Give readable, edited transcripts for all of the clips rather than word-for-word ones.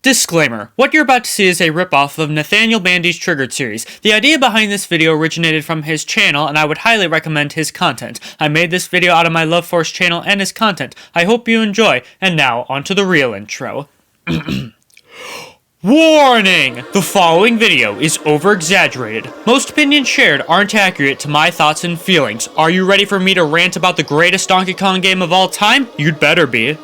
Disclaimer, what you're about to see is a ripoff of Nathaniel Bandy's Triggered series. The idea behind this video originated from his channel, and I would highly recommend his content. I made this video out of my Love Force channel and his content. I hope you enjoy, and now onto the real intro. Warning! The following video is over-exaggerated. Most opinions shared aren't accurate to my thoughts and feelings. Are you ready for me to rant about the greatest Donkey Kong game of all time? You'd better be.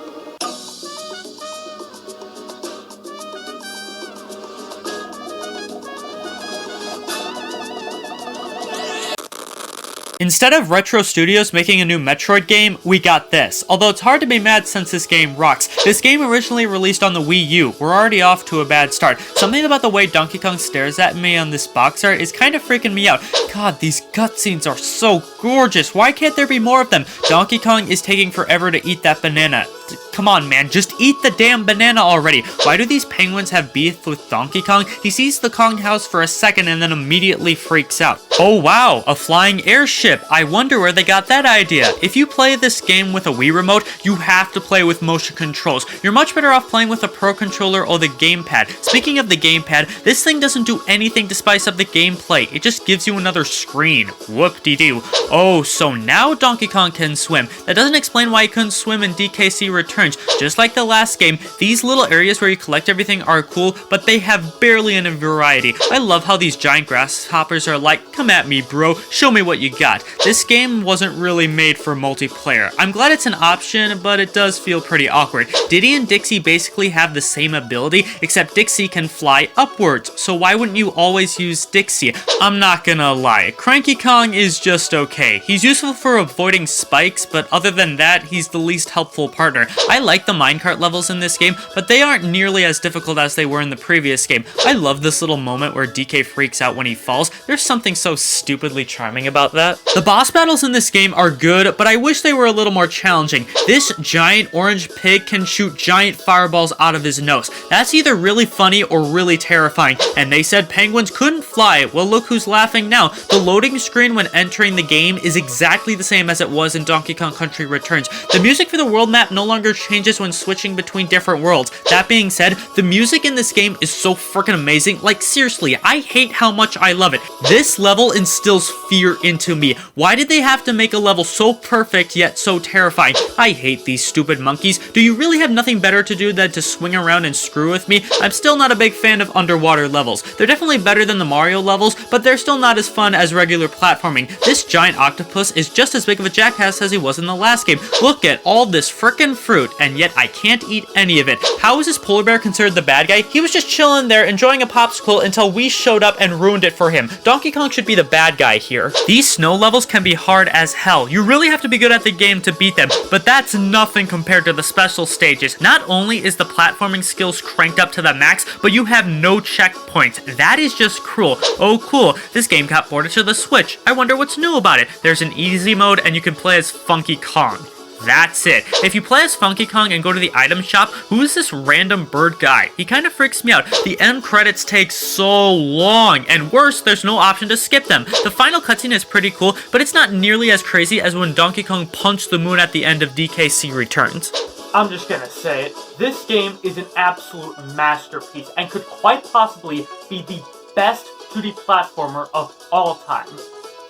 Instead of Retro Studios making a new Metroid game, we got this. Although it's hard to be mad since this game rocks. This game originally released on the Wii U. We're already off to a bad start. Something about the way Donkey Kong stares at me on this box art is kind of freaking me out. God, these cutscenes are so gorgeous. Why can't there be more of them? Donkey Kong is taking forever to eat that banana. Come on, man, just eat the damn banana already. Why do these penguins have beef with Donkey Kong? He sees the Kong house for a second and then immediately freaks out. Oh wow, a flying airship. I wonder where they got that idea. If you play this game with a Wii remote, you have to play with motion controls. You're much better off playing with a Pro Controller or the gamepad. Speaking of the gamepad, this thing doesn't do anything to spice up the gameplay. It just gives you another screen. Whoop-de-doo. Oh, so now Donkey Kong can swim. That doesn't explain why he couldn't swim in DKC Returns. Just like the last game, these little areas where you collect everything are cool, but they have barely any variety. I love how these giant grasshoppers are like, come at me bro, show me what you got. This game wasn't really made for multiplayer. I'm glad it's an option, but it does feel pretty awkward. Diddy and Dixie basically have the same ability, except Dixie can fly upwards, so why wouldn't you always use Dixie? I'm not gonna lie, Cranky Kong is just okay. He's useful for avoiding spikes, but other than that, he's the least helpful partner. I like the minecart levels in this game, but they aren't nearly as difficult as they were in the previous game. I love this little moment where DK freaks out when he falls. There's something so stupidly charming about that. The boss battles in this game are good, but I wish they were a little more challenging. This giant orange pig can shoot giant fireballs out of his nose. That's either really funny or really terrifying, and they said penguins couldn't fly. Well, look who's laughing now. The loading screen when entering the game is exactly the same as it was in Donkey Kong Country Returns. The music for the world map no longer changes when switching between different worlds. That being said, the music in this game is so freaking amazing. Like, seriously, I hate how much I love it. This level instills fear into me. Why did they have to make a level so perfect yet so terrifying? I hate these stupid monkeys. Do you really have nothing better to do than to swing around and screw with me? I'm still not a big fan of underwater levels. They're definitely better than the Mario levels, but they're still not as fun as regular platforming. This giant octopus is just as big of a jackass as he was in the last game. Look at all this frickin' fruit, and yet I can't eat any of it. How is this polar bear considered the bad guy? He was just chilling there enjoying a popsicle until we showed up and ruined it for him. Donkey Kong should be the bad guy here. These snow levels can be hard as hell. You really have to be good at the game to beat them, but that's nothing compared to the special stages. Not only is the platforming skills cranked up to the max, but you have no checkpoints. That is just cruel. Oh cool, this game got ported to the Switch. I wonder what's new about it. There's an easy mode and you can play as Funky Kong. That's it. If you play as Funky Kong and go to the item shop, who is this random bird guy? He kind of freaks me out. The end credits take so long, and worse, there's no option to skip them. The final cutscene is pretty cool, but it's not nearly as crazy as when Donkey Kong punched the moon at the end of DKC Returns. I'm just gonna say it. This game is an absolute masterpiece and could quite possibly be the best 2D platformer of all time.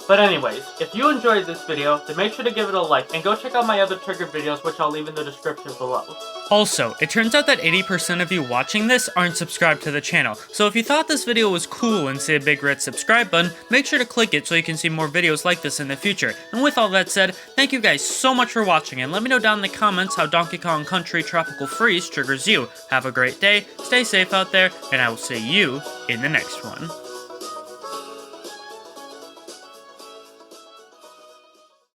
But anyways, if you enjoyed this video, then make sure to give it a like, and go check out my other Triggered videos, which I'll leave in the description below. Also, it turns out that 80% of you watching this aren't subscribed to the channel, so if you thought this video was cool and see a big red subscribe button, make sure to click it so you can see more videos like this in the future. And with all that said, thank you guys so much for watching, and let me know down in the comments how Donkey Kong Country Tropical Freeze triggers you. Have a great day, stay safe out there, and I will see you in the next one.